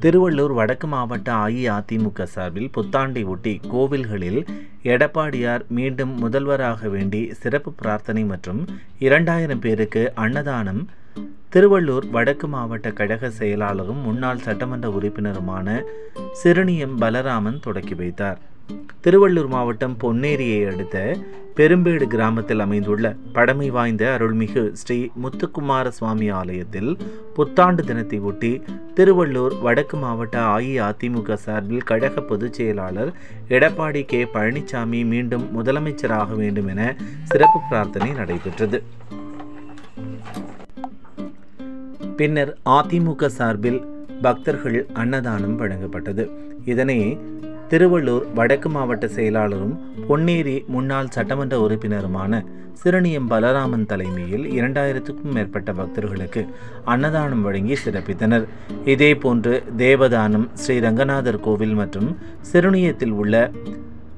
திருவள்ளூர் வடக்கு மாவட்ட அஇஅதிமுக சார்பில் புத்தாண்டை ஒட்டி கோவில்களில் எடப்பாடியார் மீண்டும் முதல்வராக வேண்டி சிறப்பு பிரார்த்தனை மற்றும் 2000 பேருக்கு அன்னதானம் திருவள்ளூர் வடக்கு மாவட்ட கழக செயலாளரும் முன்னாள் சட்டமன்ற உறுப்பினருமான சிறுனியம் பலராமன் தொடக்கி வைத்தார். திருவள்ளூர் மாவட்டம் பொன்னேரியை அடுத்த பெரும்பேடு கிராமத்தில் அமைந்துள்ள பழமை வாய்ந்த அருள்மிகு ஸ்ரீ முத்துக்குமார சுவாமி ஆலயத்தில் புத்தாண்டு தினத்தை ஒட்டி திருவள்ளூர் வடக்கு மாவட்ட அஇஅதிமுக சார்பில் கழக பொதுச் செயலாளர் எடப்பாடி கே பழனிசாமி மீண்டும் முதலமைச்சராக வேண்டும் என சிறப்பு பிரார்த்தனை நடைபெற்றது. பின்னர் அதிமுக சார்பில் பக்தர்கள் அன்னதானம் வழங்கப்பட்டது. இதனை திருவள்ளூர் வடக்கு மாவட்ட செயலாளரும் பொன்னேரி முன்னாள் சட்டமன்ற உறுப்பினருமான சிறுனியம் பலராமன் தலைமையில் 2000க்கும் மேற்பட்ட பக்தர்களுக்கு அன்னதானம் வழங்கி சிறப்பித்தனர். இதேபோன்று தேவதானம், ஸ்ரீ ரங்கநாதர் கோவில் மற்றும் சிறுனியத்தில் உள்ள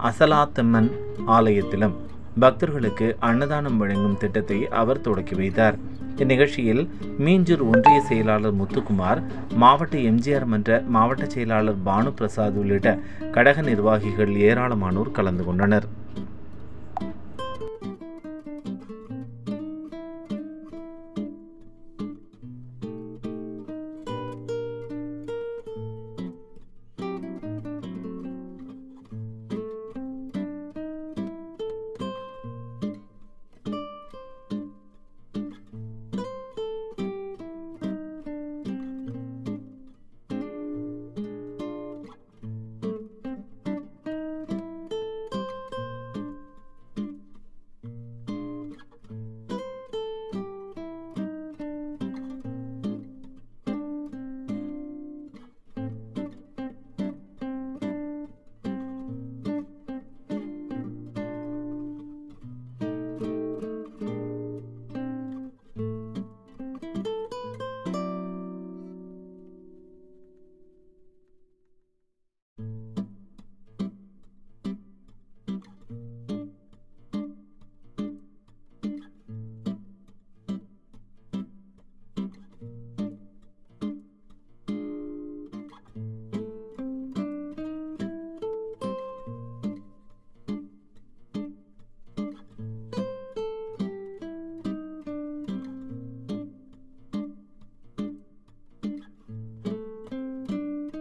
அசலாத்தம்மன் ஆலயத்திலும் பக்தர்களுக்கு அன்னதானம் வழங்கும் திட்டத்தை அவர் தொடக்கி வைத்தார். இந்நிகழ்ச்சியில் மீஞ்சூர் ஒன்றிய செயலாளர் முத்துக்குமார், மாவட்ட எம்ஜிஆர் மன்ற மாவட்ட செயலாளர் பானு பிரசாத் உள்ளிட்ட கழக நிர்வாகிகள் ஏராளமானோர் கலந்து கொண்டனர்.